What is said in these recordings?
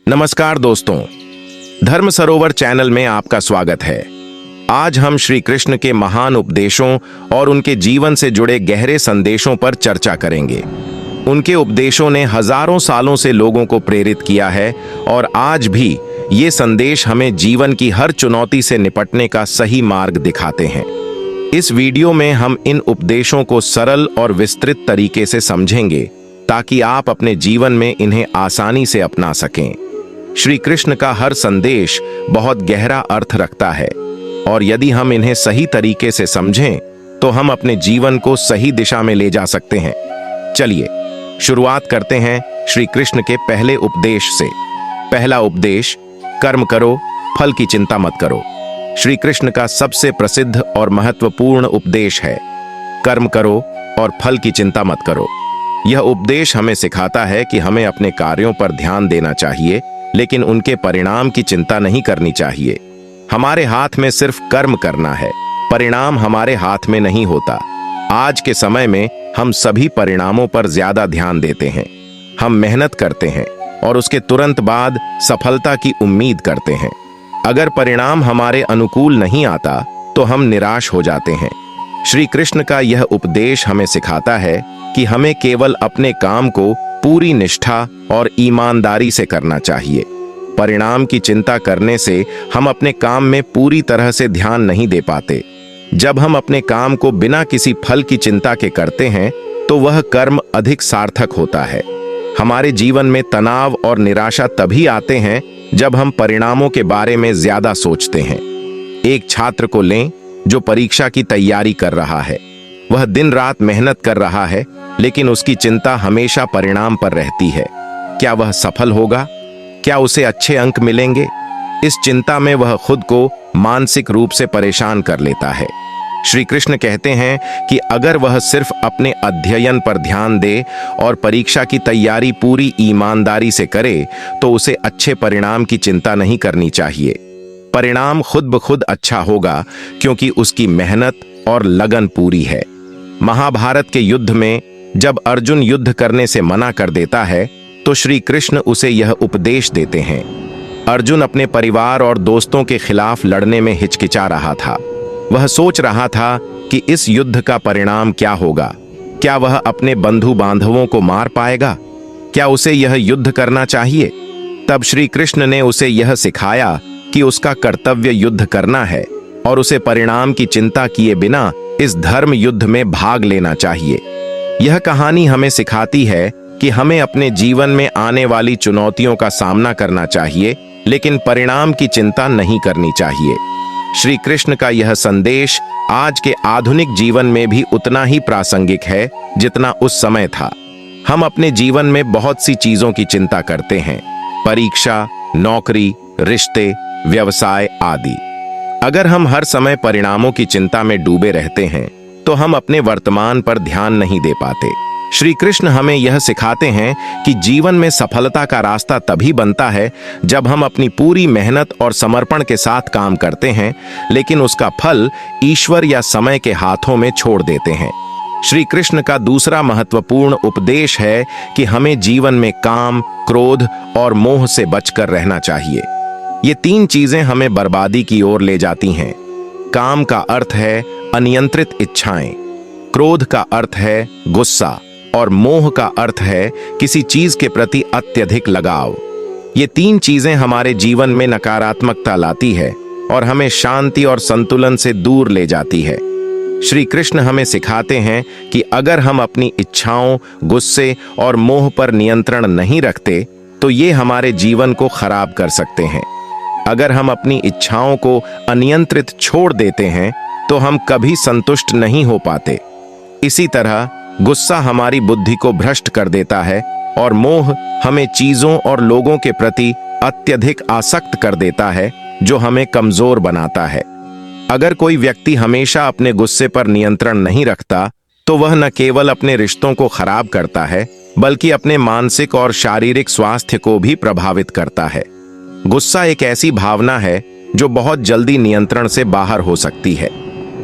नमस्कार दोस्तों, धर्म सरोवर चैनल में आपका स्वागत है। आज हम श्री कृष्ण के महान उपदेशों और उनके जीवन से जुड़े गहरे संदेशों पर चर्चा करेंगे। उनके उपदेशों ने हजारों सालों से लोगों को प्रेरित किया है और आज भी ये संदेश हमें जीवन की हर चुनौती से निपटने का सही मार्ग दिखाते हैं। इस वीडियो में हम इन उपदेशों को सरल और विस्तृत तरीके से समझेंगे ताकि आप अपने जीवन में इन्हें आसानी से अपना सकें। श्री कृष्ण का हर संदेश बहुत गहरा अर्थ रखता है और यदि हम इन्हें सही तरीके से समझें तो हम अपने जीवन को सही दिशा में ले जा सकते हैं। चलिए शुरुआत करते हैं श्री कृष्ण के पहले उपदेश से। पहला उपदेश, कर्म करो, फल की चिंता मत करो। श्री कृष्ण का सबसे प्रसिद्ध और महत्वपूर्ण उपदेश है, कर्म करो और फल की चिंता मत करो। यह उपदेश हमें सिखाता है कि हमें अपने कार्यों पर ध्यान देना चाहिए, लेकिन उनके परिणाम की चिंता नहीं करनी चाहिए। हमारे हाथ में सिर्फ कर्म करना है, परिणाम हमारे हाथ में नहीं होता। आज के समय में हम सभी परिणामों पर ज्यादा ध्यान देते हैं। हम मेहनत करते हैं और उसके तुरंत बाद सफलता की उम्मीद करते हैं। अगर परिणाम हमारे अनुकूल नहीं आता तो हम निराश हो जाते हैं। श्री कृष्ण का यह उपदेश हमें सिखाता है कि हमें केवल अपने काम को पूरी निष्ठा और ईमानदारी से करना चाहिए। परिणाम की चिंता करने से हम अपने काम में पूरी तरह से ध्यान नहीं दे पाते। जब हम अपने काम को बिना किसी फल की चिंता के करते हैं तो वह कर्म अधिक सार्थक होता है। हमारे जीवन में तनाव और निराशा तभी आते हैं जब हम परिणामों के बारे में ज्यादा सोचते हैं। एक छात्र को लें जो परीक्षा की तैयारी कर रहा है। वह दिन रात मेहनत कर रहा है, लेकिन उसकी चिंता हमेशा परिणाम पर रहती है। क्या वह सफल होगा? क्या उसे अच्छे अंक मिलेंगे? इस चिंता में वह खुद को मानसिक रूप से परेशान कर लेता है। श्री कृष्ण कहते हैं कि अगर वह सिर्फ अपने अध्ययन पर ध्यान दे और परीक्षा की तैयारी पूरी ईमानदारी से करे तो उसे अच्छे परिणाम की चिंता नहीं करनी चाहिए। परिणाम खुद ब खुद अच्छा होगा क्योंकि उसकी मेहनत और लगन पूरी है। महाभारत के युद्ध में जब अर्जुन युद्ध करने से मना कर देता है तो श्री कृष्ण उसे यह उपदेश देते हैं। अर्जुन अपने परिवार और दोस्तों के खिलाफ लड़ने में हिचकिचा रहा था। वह सोच रहा था कि इस युद्ध का परिणाम क्या होगा। क्या वह अपने बंधु बांधवों को मार पाएगा? क्या उसे यह युद्ध करना चाहिए? तब श्री कृष्ण ने उसे यह सिखाया कि उसका कर्तव्य युद्ध करना है और उसे परिणाम की चिंता किए बिना इस धर्म युद्ध में भाग लेना चाहिए। यह कहानी हमें सिखाती है कि हमें अपने जीवन में आने वाली चुनौतियों का सामना करना चाहिए, लेकिन परिणाम की चिंता नहीं करनी चाहिए। श्री कृष्ण का यह संदेश आज के आधुनिक जीवन में भी उतना ही प्रासंगिक है जितना उस समय था। हम अपने जीवन में बहुत सी चीजों की चिंता करते हैं, परीक्षा, नौकरी, रिश्ते, व्यवसाय आदि। अगर हम हर समय परिणामों की चिंता में डूबे रहते हैं तो हम अपने वर्तमान पर ध्यान नहीं दे पाते। श्री कृष्ण हमें यह सिखाते हैं कि जीवन में सफलता का रास्ता तभी बनता है जब हम अपनी पूरी मेहनत और समर्पण के साथ काम करते हैं, लेकिन उसका फल ईश्वर या समय के हाथों में छोड़ देते हैं। श्री कृष्ण का दूसरा महत्वपूर्ण उपदेश है कि हमें जीवन में काम, क्रोध और मोह से बचकर रहना चाहिए। ये तीन चीजें हमें बर्बादी की ओर ले जाती हैं। काम का अर्थ है अनियंत्रित इच्छाएं, क्रोध का अर्थ है गुस्सा और मोह का अर्थ है किसी चीज के प्रति अत्यधिक लगाव। ये तीन चीजें हमारे जीवन में नकारात्मकता लाती है और हमें शांति और संतुलन से दूर ले जाती है। श्री कृष्ण हमें सिखाते हैं कि अगर हम अपनी इच्छाओं, गुस्से और मोह पर नियंत्रण नहीं रखते तो ये हमारे जीवन को खराब कर सकते हैं। अगर हम अपनी इच्छाओं को अनियंत्रित छोड़ देते हैं तो हम कभी संतुष्ट नहीं हो पाते। इसी तरह गुस्सा हमारी बुद्धि को भ्रष्ट कर देता है और मोह हमें चीजों और लोगों के प्रति अत्यधिक आसक्त कर देता है, जो हमें कमजोर बनाता है। अगर कोई व्यक्ति हमेशा अपने गुस्से पर नियंत्रण नहीं रखता तो वह न केवल अपने रिश्तों को खराब करता है, बल्कि अपने मानसिक और शारीरिक स्वास्थ्य को भी प्रभावित करता है। गुस्सा एक ऐसी भावना है जो बहुत जल्दी नियंत्रण से बाहर हो सकती है।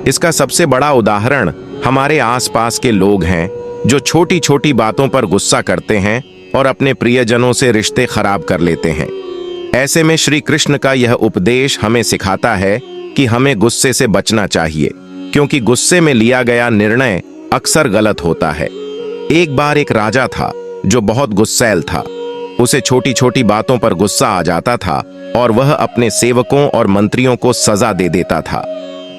इसका सबसे बड़ा उदाहरण हमारे आसपास के लोग हैं जो छोटी छोटी बातों पर गुस्सा करते हैं और अपने प्रियजनों से रिश्ते खराब कर लेते हैं। ऐसे में श्री कृष्ण का यह उपदेश हमें सिखाता है कि हमें गुस्से से बचना चाहिए, क्योंकि गुस्से में लिया गया निर्णय अक्सर गलत होता है। एक बार एक राजा था जो बहुत गुस्सैल था। उसे छोटी छोटी बातों पर गुस्सा आ जाता था और वह अपने सेवकों और मंत्रियों को सजा दे देता था।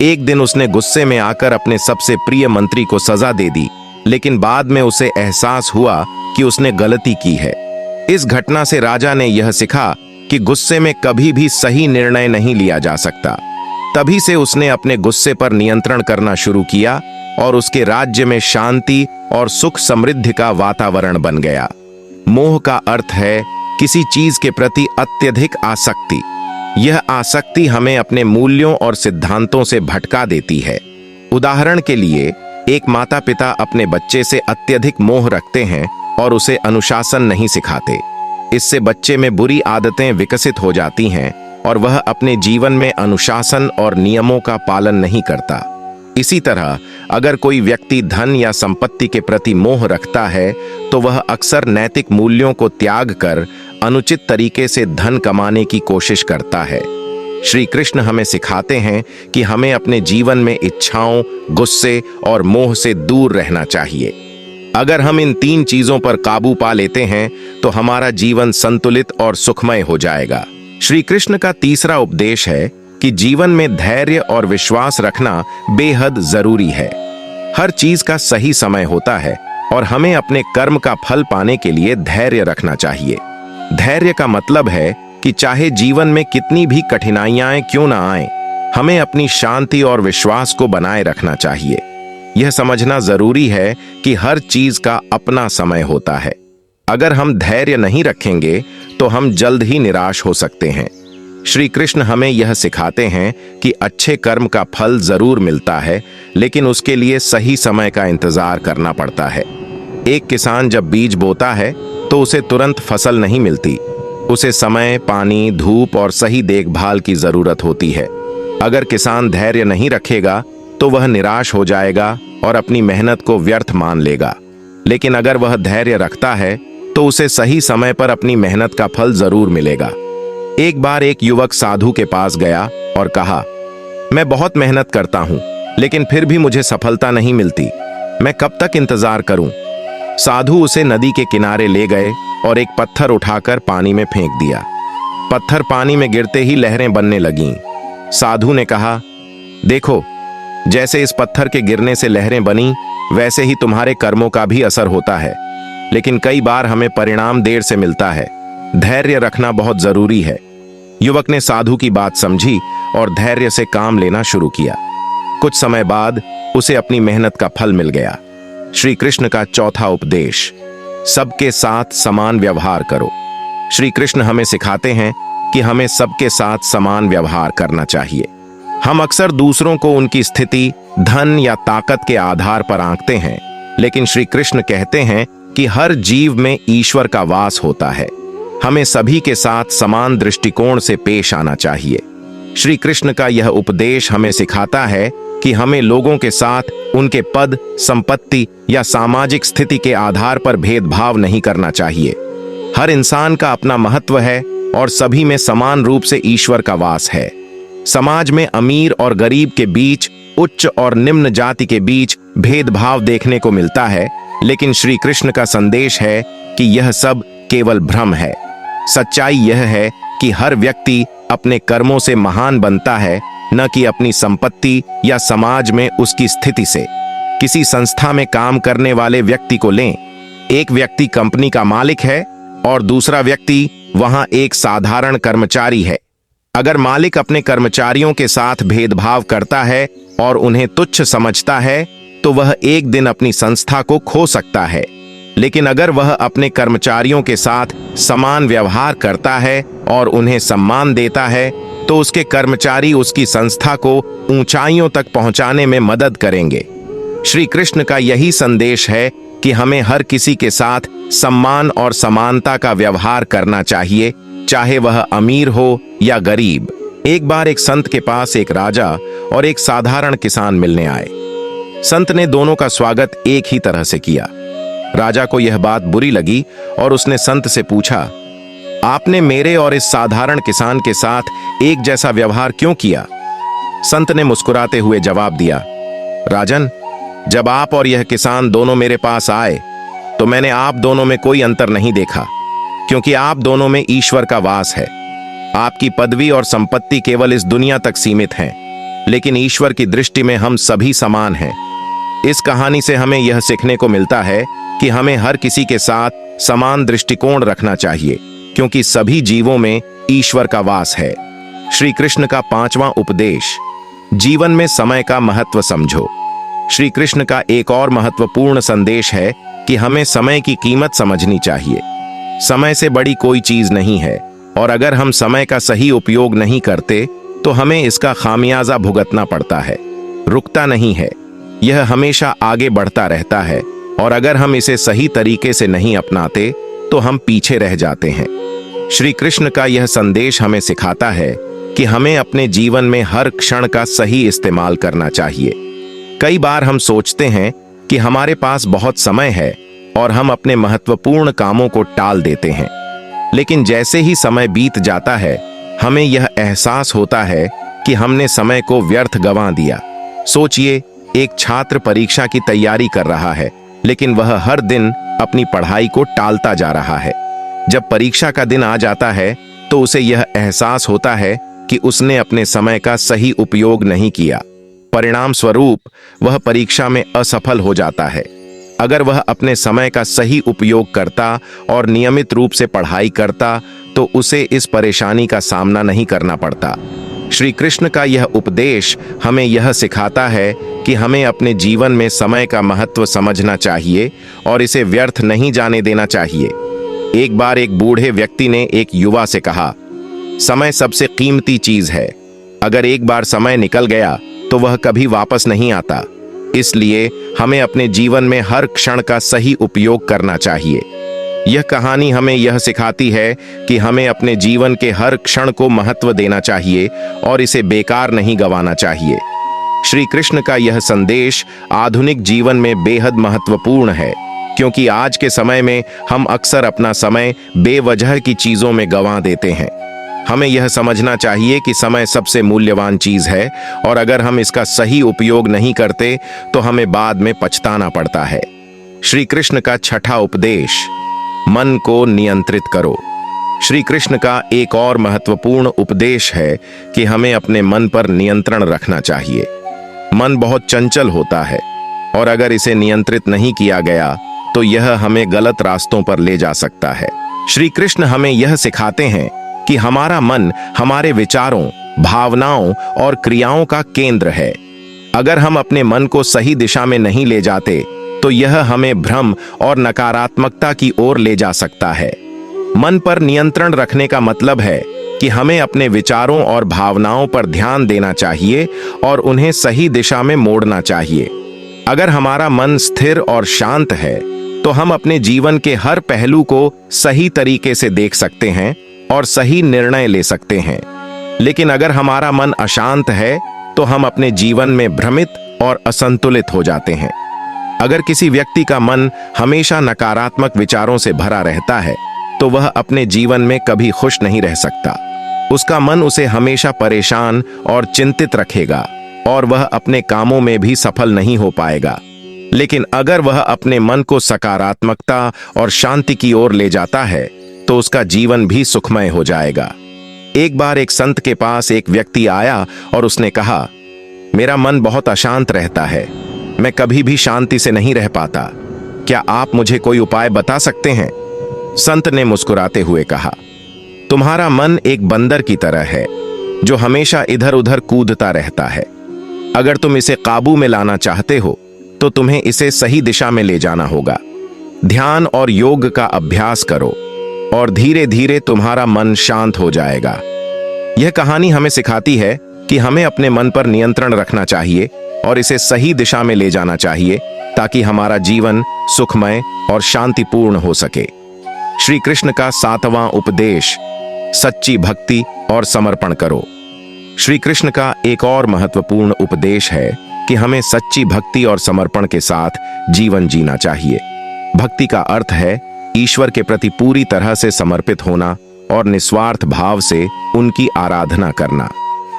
एक दिन उसने गुस्से में आकर अपने सबसे प्रिय मंत्री को सजा दे दी, लेकिन बाद में उसे एहसास हुआ कि उसने गलती की है। इस घटना से राजा ने यह सीखा कि गुस्से में कभी भी सही निर्णय नहीं लिया जा सकता। तभी से उसने अपने गुस्से पर नियंत्रण करना शुरू किया और उसके राज्य में शांति और सुख समृद्धि का वातावरण बन गया। मोह का अर्थ है किसी चीज के प्रति अत्यधिक आसक्ति। यह आसक्ति हमें अपने मूल्यों और सिद्धांतों से भटका देती है। उदाहरण के लिए, एक माता पिता अपने बच्चे से अत्यधिक मोह रखते हैं और उसे अनुशासन नहीं सिखाते। इससे बच्चे में बुरी आदतें विकसित हो जाती हैं और वह अपने जीवन में अनुशासन और नियमों का पालन नहीं करता। इसी तरह अगर कोई व्यक्ति धन या संपत्ति के प्रति मोह रखता है तो वह अक्सर नैतिक मूल्यों को त्याग कर अनुचित तरीके से धन कमाने की कोशिश करता है। श्री कृष्ण हमें सिखाते हैं कि हमें अपने जीवन में इच्छाओं, गुस्से और मोह से दूर रहना चाहिए। अगर हम इन 3 चीजों पर काबू पा लेते हैं तो हमारा जीवन संतुलित और सुखमय हो जाएगा। श्री कृष्ण का तीसरा उपदेश है कि जीवन में धैर्य और विश्वास रखना बेहद जरूरी है। हर चीज का सही समय होता है और हमें अपने कर्म का फल पाने के लिए धैर्य रखना चाहिए। धैर्य का मतलब है कि चाहे जीवन में कितनी भी कठिनाइयां क्यों ना आए, हमें अपनी शांति और विश्वास को बनाए रखना चाहिए। यह समझना जरूरी है कि हर चीज का अपना समय होता है। अगर हम धैर्य नहीं रखेंगे तो हम जल्द ही निराश हो सकते हैं। श्री कृष्ण हमें यह सिखाते हैं कि अच्छे कर्म का फल जरूर मिलता है, लेकिन उसके लिए सही समय का इंतजार करना पड़ता है। एक किसान जब बीज बोता है तो उसे तुरंत फसल नहीं मिलती। उसे समय, पानी, धूप और सही देखभाल की जरूरत होती है। अगर किसान धैर्य नहीं रखेगा तो वह निराश हो जाएगा और अपनी मेहनत को व्यर्थ मान लेगा। लेकिन अगर वह धैर्य रखता है तो उसे सही समय पर अपनी मेहनत का फल जरूर मिलेगा। एक बार एक युवक साधु के पास गया और कहा, मैं बहुत मेहनत करता हूं, लेकिन फिर भी मुझे सफलता नहीं मिलती। मैं कब तक इंतजार करूं? साधु उसे नदी के किनारे ले गए और एक पत्थर उठाकर पानी में फेंक दिया। पत्थर पानी में गिरते ही लहरें बनने लगीं। साधु ने कहा, देखो, जैसे इस पत्थर के गिरने से लहरें बनी, वैसे ही तुम्हारे कर्मों का भी असर होता है, लेकिन कई बार हमें परिणाम देर से मिलता है। धैर्य रखना बहुत जरूरी है। युवक ने साधु की बात समझी और धैर्य से काम लेना शुरू किया। कुछ समय बाद उसे अपनी मेहनत का फल मिल गया। श्री कृष्ण का चौथा उपदेश, सबके साथ समान व्यवहार करो। श्री कृष्ण हमें सिखाते हैं कि हमें सबके साथ समान व्यवहार करना चाहिए। हम अक्सर दूसरों को उनकी स्थिति, धन या ताकत के आधार पर आंकते हैं, लेकिन श्री कृष्ण कहते हैं कि हर जीव में ईश्वर का वास होता है। हमें सभी के साथ समान दृष्टिकोण से पेश आना चाहिए। श्री कृष्ण का यह उपदेश हमें सिखाता है कि हमें लोगों के साथ उनके पद, संपत्ति या सामाजिक स्थिति के आधार पर भेदभाव नहीं करना चाहिए। हर इंसान का अपना महत्व है और सभी में समान रूप से ईश्वर का वास है। समाज में अमीर और गरीब के बीच, उच्च और निम्न जाति के बीच भेदभाव देखने को मिलता है, लेकिन श्री कृष्ण का संदेश है कि यह सब केवल भ्रम है। सच्चाई यह है कि हर व्यक्ति अपने कर्मों से महान बनता है, न कि अपनी संपत्ति या समाज में उसकी स्थिति से। किसी संस्था में काम करने वाले व्यक्ति को लें। एक व्यक्ति कंपनी का मालिक है और दूसरा व्यक्ति वहां एक साधारण कर्मचारी है। अगर मालिक अपने कर्मचारियों के साथ भेदभाव करता है और उन्हें तुच्छ समझता है तो वह एक दिन अपनी संस्था को खो सकता है। लेकिन अगर वह अपने कर्मचारियों के साथ समान व्यवहार करता है और उन्हें सम्मान देता है तो उसके कर्मचारी उसकी संस्था को ऊंचाइयों तक पहुंचाने में मदद करेंगे। श्री कृष्ण का यही संदेश है कि हमें हर किसी के साथ सम्मान और समानता का व्यवहार करना चाहिए, चाहे वह अमीर हो या गरीब। एक बार एक संत के पास एक राजा और एक साधारण किसान मिलने आए। संत ने दोनों का स्वागत एक ही तरह से किया। राजा को यह बात बुरी लगी और उसने संत से पूछा, आपने मेरे और इस साधारण किसान के साथ एक जैसा व्यवहार क्यों किया? संत ने मुस्कुराते हुए जवाब दिया, राजन, जब आप और यह किसान दोनों मेरे पास आए तो मैंने आप दोनों में कोई अंतर नहीं देखा, क्योंकि आप दोनों में ईश्वर का वास है। आपकी पदवी और संपत्ति केवल इस दुनिया तक सीमित हैं, लेकिन ईश्वर की दृष्टि में हम सभी समान हैं। इस कहानी से हमें यह सीखने को मिलता है कि हमें हर किसी के साथ समान दृष्टिकोण रखना चाहिए, क्योंकि सभी जीवों में ईश्वर का वास है। श्री कृष्ण का 5वां उपदेश, जीवन में समय का महत्व समझो। श्री कृष्ण का एक और महत्वपूर्ण संदेश है कि हमें समय की कीमत समझनी चाहिए। समय से बड़ी कोई चीज नहीं है, और अगर हम समय का सही उपयोग नहीं करते तो हमें इसका खामियाजा भुगतना पड़ता है। रुकता नहीं है, यह हमेशा आगे बढ़ता रहता है, और अगर हम इसे सही तरीके से नहीं अपनाते तो हम पीछे रह जाते हैं। श्री कृष्ण का यह संदेश हमें सिखाता है कि हमें अपने जीवन में हर क्षण का सही इस्तेमाल करना चाहिए। कई बार हम सोचते हैं कि हमारे पास बहुत समय है और हम अपने महत्वपूर्ण कामों को टाल देते हैं, लेकिन जैसे ही समय बीत जाता है हमें यह एहसास होता है कि हमने समय को व्यर्थ गंवा दिया। सोचिए, एक छात्र परीक्षा की तैयारी कर रहा है, लेकिन वह हर दिन अपनी पढ़ाई को टालता जा रहा है। जब परीक्षा का दिन आ जाता है तो उसे यह एहसास होता है कि उसने अपने समय का सही उपयोग नहीं किया। परिणाम स्वरूप वह परीक्षा में असफल हो जाता है। अगर वह अपने समय का सही उपयोग करता और नियमित रूप से पढ़ाई करता तो उसे इस परेशानी का सामना नहीं करना पड़ता। श्री कृष्ण का यह उपदेश हमें यह सिखाता है कि हमें अपने जीवन में समय का महत्व समझना चाहिए और इसे व्यर्थ नहीं जाने देना चाहिए। एक बार एक बूढ़े व्यक्ति ने एक युवा से कहा, समय सबसे कीमती चीज है। अगर एक बार समय निकल गया तो वह कभी वापस नहीं आता। इसलिए हमें अपने जीवन में हर क्षण का सही उपयोग करना चाहिए। यह कहानी हमें यह सिखाती है कि हमें अपने जीवन के हर क्षण को महत्व देना चाहिए और इसे बेकार नहीं गंवाना चाहिए। श्री कृष्ण का यह संदेश आधुनिक जीवन में बेहद महत्वपूर्ण है, क्योंकि आज के समय में हम अक्सर अपना समय बेवजह की चीजों में गंवा देते हैं। हमें यह समझना चाहिए कि समय सबसे मूल्यवान चीज है, और अगर हम इसका सही उपयोग नहीं करते तो हमें बाद में पछताना पड़ता है। श्री कृष्ण का 6ठा उपदेश, मन को नियंत्रित करो। श्री कृष्ण का एक और महत्वपूर्ण उपदेश है कि हमें अपने मन पर नियंत्रण रखना चाहिए। मन बहुत चंचल होता है, और अगर इसे नियंत्रित नहीं किया गया तो यह हमें गलत रास्तों पर ले जा सकता है। श्री कृष्ण हमें यह सिखाते हैं कि हमारा मन हमारे विचारों, भावनाओं और क्रियाओं का केंद्र है। अगर हम अपने मन को सही दिशा में नहीं ले जाते तो यह हमें भ्रम और नकारात्मकता की ओर ले जा सकता है। मन पर नियंत्रण रखने का मतलब है कि हमें अपने विचारों और भावनाओं पर ध्यान देना चाहिए और उन्हें सही दिशा में मोड़ना चाहिए। अगर हमारा मन स्थिर और शांत है तो हम अपने जीवन के हर पहलू को सही तरीके से देख सकते हैं और सही निर्णय ले सकते हैं। लेकिन अगर हमारा मन अशांत है तो हम अपने जीवन में भ्रमित और असंतुलित हो जाते हैं। अगर किसी व्यक्ति का मन हमेशा नकारात्मक विचारों से भरा रहता है तो वह अपने जीवन में कभी खुश नहीं रह सकता। उसका मन उसे हमेशा परेशान और चिंतित रखेगा और वह अपने कामों में भी सफल नहीं हो पाएगा। लेकिन अगर वह अपने मन को सकारात्मकता और शांति की ओर ले जाता है तो उसका जीवन भी सुखमय हो जाएगा। एक बार एक संत के पास एक व्यक्ति आया और उसने कहा, मेरा मन बहुत अशांत रहता है, मैं कभी भी शांति से नहीं रह पाता। क्या आप मुझे कोई उपाय बता सकते हैं? संत ने मुस्कुराते हुए कहा, तुम्हारा मन एक बंदर की तरह है जो हमेशा इधर उधर कूदता रहता है। अगर तुम इसे काबू में लाना चाहते हो तो तुम्हें इसे सही दिशा में ले जाना होगा। ध्यान और योग का अभ्यास करो और धीरे धीरे तुम्हारा मन शांत हो जाएगा। यह कहानी हमें सिखाती है कि हमें अपने मन पर नियंत्रण रखना चाहिए और इसे सही दिशा में ले जाना चाहिए ताकि हमारा जीवन सुखमय और शांतिपूर्ण हो सके। श्री कृष्ण का 7वां उपदेश, सच्ची भक्ति और समर्पण करो। श्री कृष्ण का एक और महत्वपूर्ण उपदेश है कि हमें सच्ची भक्ति और समर्पण के साथ जीवन जीना चाहिए। भक्ति का अर्थ है ईश्वर के प्रति पूरी तरह से समर्पित होना और निस्वार्थ भाव से उनकी आराधना करना।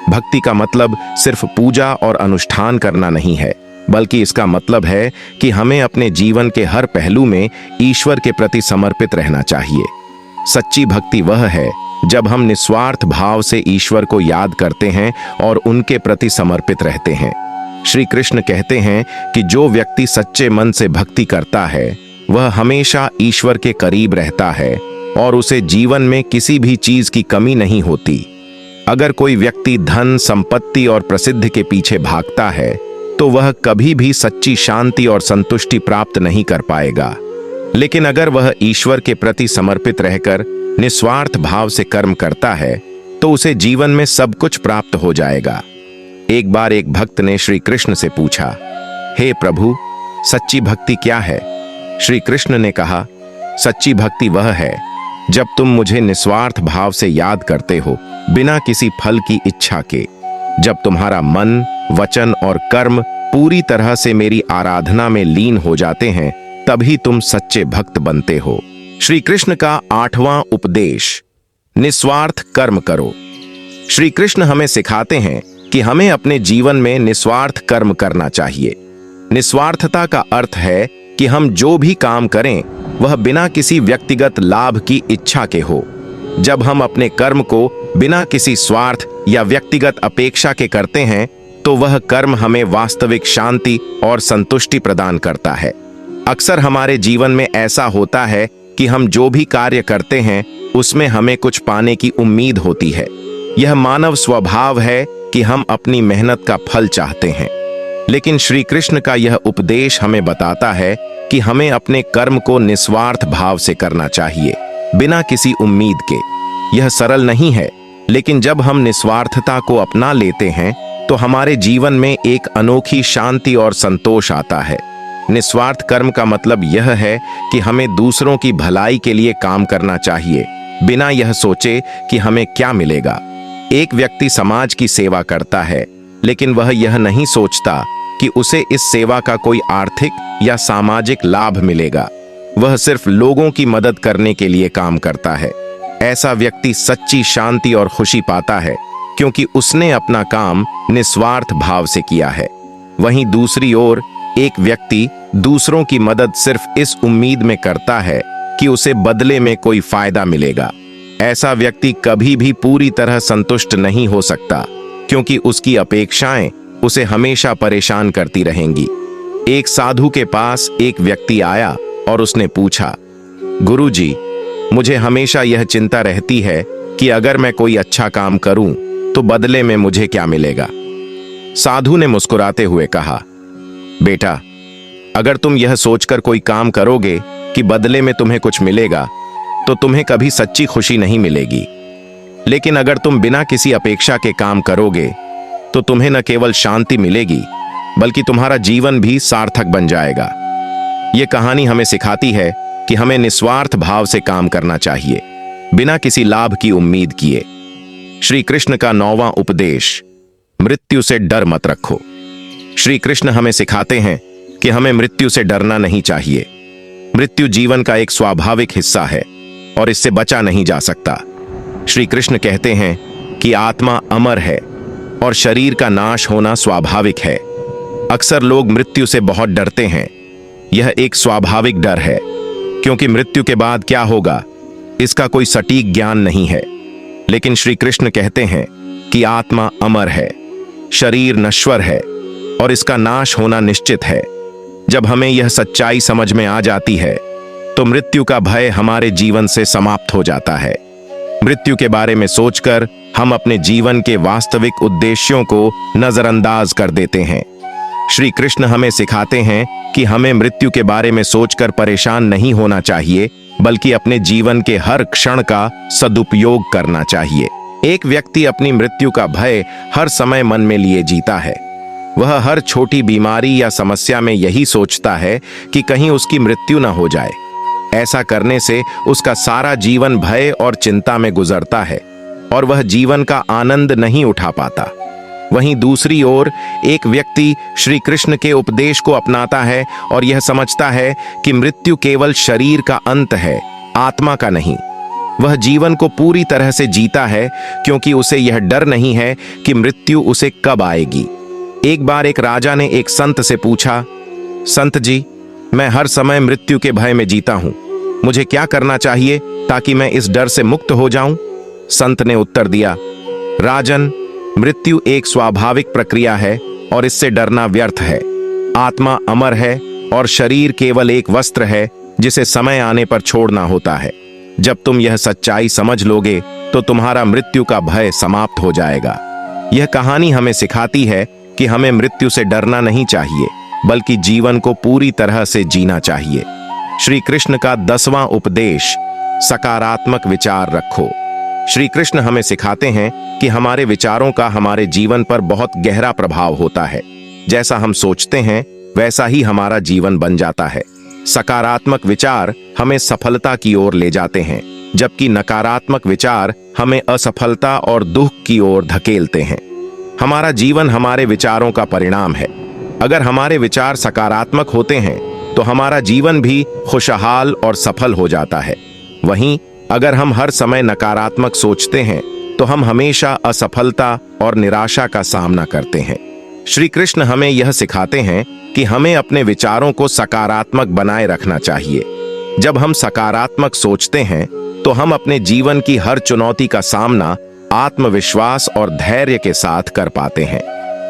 भक्ति का मतलब सिर्फ पूजा और अनुष्ठान करना नहीं है, बल्कि इसका मतलब है कि हमें अपने जीवन के हर पहलू में ईश्वर के प्रति समर्पित रहना चाहिए। सच्ची भक्ति वह है जब हम निस्वार्थ भाव से ईश्वर को याद करते हैं और उनके प्रति समर्पित रहते हैं। श्री कृष्ण कहते हैं कि जो व्यक्ति सच्चे मन से भक्ति करता है वह हमेशा ईश्वर के करीब रहता है और उसे जीवन में किसी भी चीज की कमी नहीं होती। अगर कोई व्यक्ति धन, संपत्ति और प्रसिद्धि के पीछे भागता है तो वह कभी भी सच्ची शांति और संतुष्टि प्राप्त नहीं कर पाएगा। लेकिन अगर वह ईश्वर के प्रति समर्पित रहकर निस्वार्थ भाव से कर्म करता है तो उसे जीवन में सब कुछ प्राप्त हो जाएगा। एक बार एक भक्त ने श्री कृष्ण से पूछा, हे प्रभु, सच्ची भक्ति क्या है? श्री कृष्ण ने कहा, सच्ची भक्ति वह है जब तुम मुझे निस्वार्थ भाव से याद करते हो, बिना किसी फल की इच्छा के। जब तुम्हारा मन, वचन और कर्म पूरी तरह से मेरी आराधना में लीन हो जाते हैं, तभी तुम सच्चे भक्त बनते हो। श्री कृष्ण का 8वां उपदेश, निस्वार्थ कर्म करो। श्री कृष्ण हमें सिखाते हैं कि हमें अपने जीवन में निस्वार्थ कर्म करना चाहिए। निस्वार्थता का अर्थ है कि हम जो भी काम करें वह बिना किसी व्यक्तिगत लाभ की इच्छा के हो। जब हम अपने कर्म को बिना किसी स्वार्थ या व्यक्तिगत अपेक्षा के करते हैं तो वह कर्म हमें वास्तविक शांति और संतुष्टि प्रदान करता है। अक्सर हमारे जीवन में ऐसा होता है कि हम जो भी कार्य करते हैं उसमें हमें कुछ पाने की उम्मीद होती है। यह मानव स्वभाव है कि हम अपनी मेहनत का फल चाहते हैं। लेकिन श्री कृष्ण का यह उपदेश हमें बताता है कि हमें अपने कर्म को निस्वार्थ भाव से करना चाहिए, बिना किसी उम्मीद के। यह सरल नहीं है, लेकिन जब हम निस्वार्थता को अपना लेते हैं तो हमारे जीवन में एक अनोखी शांति और संतोष आता है। निस्वार्थ कर्म का मतलब यह है कि हमें दूसरों की भलाई के लिए काम करना चाहिए, बिना यह सोचे कि हमें क्या मिलेगा। एक व्यक्ति समाज की सेवा करता है, लेकिन वह यह नहीं सोचता कि उसे इस सेवा का कोई आर्थिक या सामाजिक लाभ मिलेगा। वह सिर्फ लोगों की मदद करने के लिए काम करता है। ऐसा व्यक्ति सच्ची शांति और खुशी पाता है, क्योंकि उसने अपना काम निस्वार्थ भाव से किया है। वहीं दूसरी ओर एक व्यक्ति दूसरों की मदद सिर्फ इस उम्मीद में करता है कि उसे बदले में कोई फायदा मिलेगा। ऐसा व्यक्ति कभी भी पूरी तरह संतुष्ट नहीं हो सकता, क्योंकि उसकी अपेक्षाएं उसे हमेशा परेशान करती रहेंगी। एक साधु के पास एक व्यक्ति आया और उसने पूछा, गुरुजी, मुझे हमेशा यह चिंता रहती है कि अगर मैं कोई अच्छा काम करूं तो बदले में मुझे क्या मिलेगा। साधु ने मुस्कुराते हुए कहा, बेटा, अगर तुम यह सोचकर कोई काम करोगे कि बदले में तुम्हें कुछ मिलेगा तो तुम्हें कभी सच्ची खुशी नहीं मिलेगी। लेकिन अगर तुम बिना किसी अपेक्षा के काम करोगे तो तुम्हें न केवल शांति मिलेगी, बल्कि तुम्हारा जीवन भी सार्थक बन जाएगा। यह कहानी हमें सिखाती है कि हमें निस्वार्थ भाव से काम करना चाहिए, बिना किसी लाभ की उम्मीद किए। श्री कृष्ण का 9वां उपदेश, मृत्यु से डर मत रखो। श्री कृष्ण हमें सिखाते हैं कि हमें मृत्यु से डरना नहीं चाहिए। मृत्यु जीवन का एक स्वाभाविक हिस्सा है और इससे बचा नहीं जा सकता। श्री कृष्ण कहते हैं कि आत्मा अमर है और शरीर का नाश होना स्वाभाविक है। अक्सर लोग मृत्यु से बहुत डरते हैं। यह एक स्वाभाविक डर है, क्योंकि मृत्यु के बाद क्या होगा इसका कोई सटीक ज्ञान नहीं है। लेकिन श्री कृष्ण कहते हैं कि आत्मा अमर है, शरीर नश्वर है और इसका नाश होना निश्चित है। जब हमें यह सच्चाई समझ में आ जाती है तो मृत्यु का भय हमारे जीवन से समाप्त हो जाता है। मृत्यु के बारे में सोचकर हम अपने जीवन के वास्तविक उद्देश्यों को नजरअंदाज कर देते हैं। श्री कृष्ण हमें सिखाते हैं कि हमें मृत्यु के बारे में सोचकर परेशान नहीं होना चाहिए, बल्कि अपने जीवन के हर क्षण का सदुपयोग करना चाहिए। एक व्यक्ति अपनी मृत्यु का भय हर समय मन में लिए जीता है। वह हर छोटी बीमारी या समस्या में यही सोचता है कि कहीं उसकी मृत्यु न हो जाए। ऐसा करने से उसका सारा जीवन भय और चिंता में गुजरता है और वह जीवन का आनंद नहीं उठा पाता। वहीं दूसरी ओर एक व्यक्ति श्री कृष्ण के उपदेश को अपनाता है और यह समझता है कि मृत्यु केवल शरीर का अंत है, आत्मा का नहीं। वह जीवन को पूरी तरह से जीता है क्योंकि उसे यह डर नहीं है कि मृत्यु उसे कब आएगी। एक बार एक राजा ने एक संत से पूछा, संत जी, मैं हर समय मृत्यु के भय में जीता हूं, मुझे क्या करना चाहिए ताकि मैं इस डर से मुक्त हो जाऊं? संत ने उत्तर दिया, राजन, मृत्यु एक स्वाभाविक प्रक्रिया है और इससे डरना व्यर्थ है। आत्मा अमर है और शरीर केवल एक वस्त्र है जिसे समय आने पर छोड़ना होता है। जब तुम यह सच्चाई समझ लोगे तो तुम्हारा मृत्यु का भय समाप्त हो जाएगा। यह कहानी हमें सिखाती है कि हमें मृत्यु से डरना नहीं चाहिए, बल्कि जीवन को पूरी तरह से जीना चाहिए। श्री कृष्ण का 10वां उपदेश, सकारात्मक विचार रखो। श्री कृष्ण हमें सिखाते हैं कि हमारे विचारों का हमारे जीवन पर बहुत गहरा प्रभाव होता है। जैसा हम सोचते हैं वैसा ही हमारा जीवन बन जाता है। सकारात्मक विचार हमें सफलता की ओर ले जाते हैं, जबकि नकारात्मक विचार हमें असफलता और दुख की ओर धकेलते हैं। हमारा जीवन हमारे विचारों का परिणाम है। अगर हमारे विचार सकारात्मक होते हैं तो हमारा जीवन भी खुशहाल और सफल हो जाता है। वहीं अगर हम हर समय नकारात्मक सोचते हैं तो हम हमेशा असफलता और निराशा का सामना करते हैं। श्री कृष्ण हमें यह सिखाते हैं कि हमें अपने विचारों को सकारात्मक बनाए रखना चाहिए। जब हम सकारात्मक सोचते हैं तो हम अपने जीवन की हर चुनौती का सामना आत्मविश्वास और धैर्य के साथ कर पाते हैं।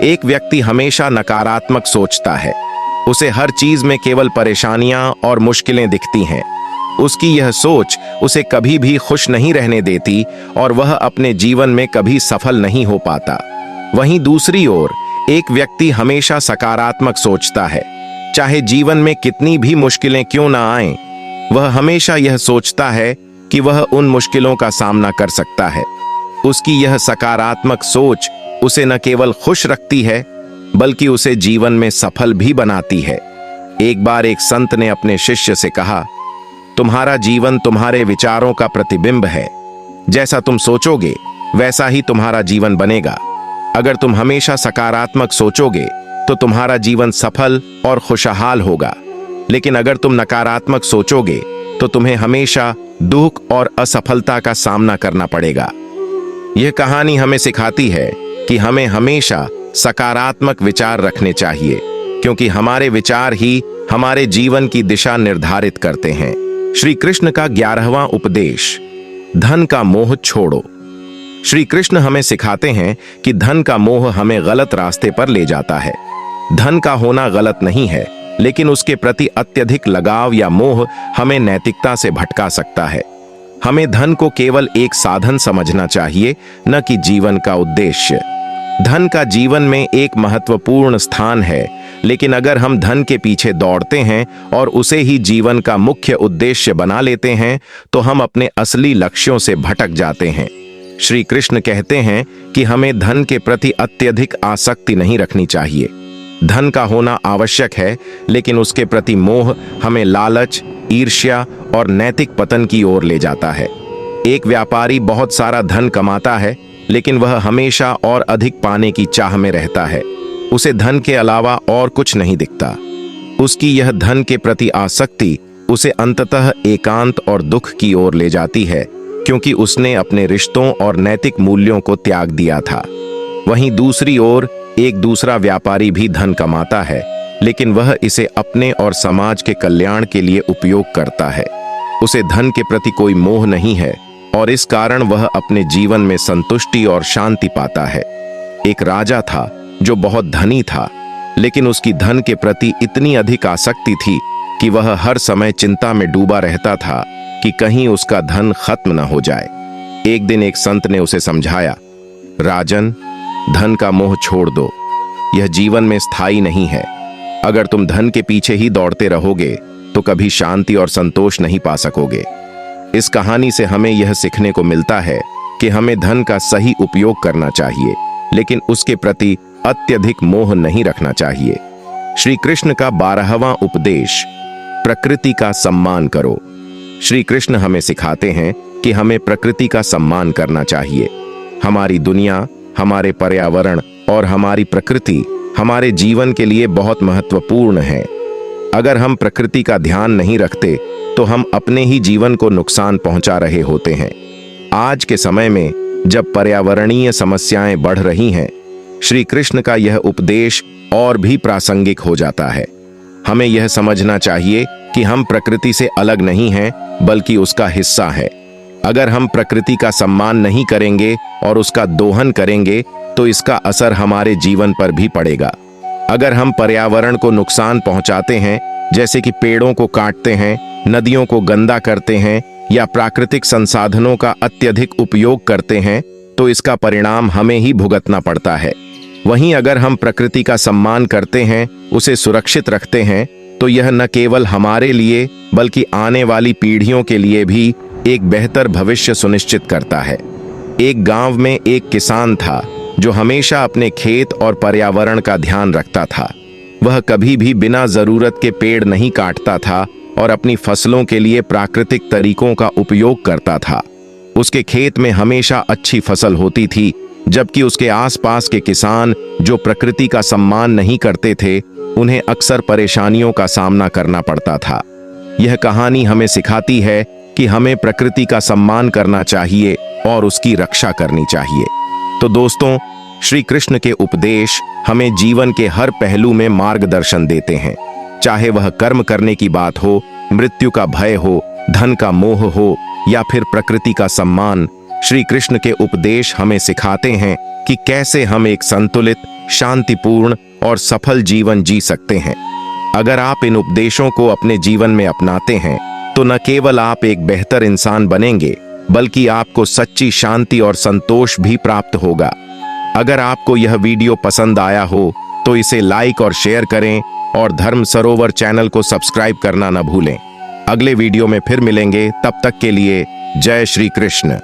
एक व्यक्ति हमेशा नकारात्मक सोचता है, उसे हर चीज में केवल परेशानियां और मुश्किलें दिखती हैं। उसकी यह सोच उसे कभी भी खुश नहीं रहने देती और वह अपने जीवन में कभी सफल नहीं हो पाता। वहीं दूसरी ओर एक व्यक्ति हमेशा सकारात्मक सोचता है, चाहे जीवन में कितनी भी मुश्किलें क्यों ना आएं, वह हमेशा यह सोचता है कि वह उन मुश्किलों का सामना कर सकता है। उसकी यह सकारात्मक सोच उसे न केवल खुश रखती है, बल्कि उसे जीवन में सफल भी बनाती है। एक बार एक संत ने अपने शिष्य से कहा, तुम्हारा जीवन तुम्हारे विचारों का प्रतिबिंब है। जैसा तुम सोचोगे वैसा ही तुम्हारा जीवन बनेगा। अगर तुम हमेशा सकारात्मक सोचोगे तो तुम्हारा जीवन सफल और खुशहाल होगा, लेकिन अगर तुम नकारात्मक सोचोगे तो तुम्हें हमेशा दुख और असफलता का सामना करना पड़ेगा। यह कहानी हमें सिखाती है कि हमें हमेशा सकारात्मक विचार रखने चाहिए, क्योंकि हमारे विचार ही हमारे जीवन की दिशा निर्धारित करते हैं। श्री कृष्ण का 11वां उपदेश, धन का मोह छोड़ो। श्री कृष्ण हमें सिखाते हैं कि धन का मोह हमें गलत रास्ते पर ले जाता है। धन का होना गलत नहीं है, लेकिन उसके प्रति अत्यधिक लगाव या मोह हमें नैतिकता से भटका सकता है। हमें धन को केवल एक साधन समझना चाहिए, न कि जीवन का उद्देश्य। धन का जीवन में एक महत्वपूर्ण स्थान है, लेकिन अगर हम धन के पीछे दौड़ते हैं और उसे ही जीवन का मुख्य उद्देश्य बना लेते हैं तो हम अपने असली लक्ष्यों से भटक जाते हैं। श्री कृष्ण कहते हैं कि हमें धन के प्रति अत्यधिक आसक्ति नहीं रखनी चाहिए। धन का होना आवश्यक है, लेकिन उसके प्रति मोह हमें लालच, ईर्ष्या और नैतिक पतन की ओर ले जाता है। एक व्यापारी बहुत सारा धन कमाता है, लेकिन वह हमेशा और अधिक पाने की चाह में रहता है। उसे धन के अलावा और कुछ नहीं दिखता। उसकी यह धन के प्रति आसक्ति उसे अंततः एकांत और दुख की ओर ले जाती है, क्योंकि उसने अपने रिश्तों और नैतिक मूल्यों को त्याग दिया था। वहीं दूसरी ओर एक दूसरा व्यापारी भी धन कमाता है, लेकिन वह इसे अपने और समाज के कल्याण के लिए उपयोग करता है। उसे धन के प्रति कोई मोह नहीं है और इस कारण वह अपने जीवन में संतुष्टि और शांति पाता है। एक राजा था जो बहुत धनी था, लेकिन उसकी धन के प्रति इतनी अधिक आसक्ति थी कि वह हर समय चिंता में डूबा रहता था कि कहीं उसका धन खत्म न हो जाए। एक दिन एक संत ने उसे समझाया, राजन, धन का मोह छोड़ दो, यह जीवन में स्थायी नहीं है। अगर तुम धन के पीछे ही दौड़ते रहोगे तो कभी शांति और संतोष नहीं पा सकोगे। इस कहानी से हमें यह सीखने को मिलता है कि हमें धन का सही उपयोग करना चाहिए, लेकिन उसके प्रति अत्यधिक मोह नहीं रखना चाहिए। श्री कृष्ण का 12वां उपदेश, प्रकृति का सम्मान करो। श्री कृष्ण हमें सिखाते हैं कि हमें प्रकृति का सम्मान करना चाहिए। हमारी दुनिया, हमारे पर्यावरण और हमारी प्रकृति हमारे जीवन के लिए बहुत महत्वपूर्ण है। अगर हम प्रकृति का ध्यान नहीं रखते तो हम अपने ही जीवन को नुकसान पहुंचा रहे होते हैं। आज के समय में जब पर्यावरणीय समस्याएं बढ़ रही हैं, श्री कृष्ण का यह उपदेश और भी प्रासंगिक हो जाता है। हमें यह समझना चाहिए कि हम प्रकृति से अलग नहीं हैं, बल्कि उसका हिस्सा है। अगर हम प्रकृति का सम्मान नहीं करेंगे और उसका दोहन करेंगे तो इसका असर हमारे जीवन पर भी पड़ेगा। अगर हम पर्यावरण को नुकसान पहुंचाते हैं, जैसे कि पेड़ों को काटते हैं, नदियों को गंदा करते हैं या प्राकृतिक संसाधनों का अत्यधिक उपयोग करते हैं, तो इसका परिणाम हमें ही भुगतना पड़ता है। वहीं अगर हम प्रकृति का सम्मान करते हैं, उसे सुरक्षित रखते हैं, तो यह न केवल हमारे लिए बल्कि आने वाली पीढ़ियों के लिए भी एक बेहतर भविष्य सुनिश्चित करता है। एक गांव में एक किसान था जो हमेशा अपने खेत और पर्यावरण का ध्यान रखता था। वह कभी भी बिना जरूरत के पेड़ नहीं काटता था और अपनी फसलों के लिए प्राकृतिक तरीकों का उपयोग करता था। उसके खेत में हमेशा अच्छी फसल होती थी, जबकि उसके आसपास के किसान जो प्रकृति का सम्मान नहीं करते थे, उन्हें अक्सर परेशानियों का सामना करना पड़ता था। यह कहानी हमें सिखाती है कि हमें प्रकृति का सम्मान करना चाहिए और उसकी रक्षा करनी चाहिए। तो दोस्तों, श्री कृष्ण के उपदेश हमें जीवन के हर पहलू में मार्गदर्शन देते हैं। चाहे वह कर्म करने की बात हो, मृत्यु का भय हो, धन का मोह हो या फिर प्रकृति का सम्मान, श्री कृष्ण के उपदेश हमें सिखाते हैं कि कैसे हम एक संतुलित, शांतिपूर्ण और सफल जीवन जी सकते हैं। अगर आप इन उपदेशों को अपने जीवन में अपनाते हैं, तो न केवल आप एक बेहतर इंसान बनेंगे, बल्कि आपको सच्ची शांति और संतोष भी प्राप्त होगा। अगर आपको यह वीडियो पसंद आया हो तो इसे लाइक और शेयर करें और धर्म सरोवर चैनल को सब्सक्राइब करना न भूलें। अगले वीडियो में फिर मिलेंगे, तब तक के लिए जय श्री कृष्ण।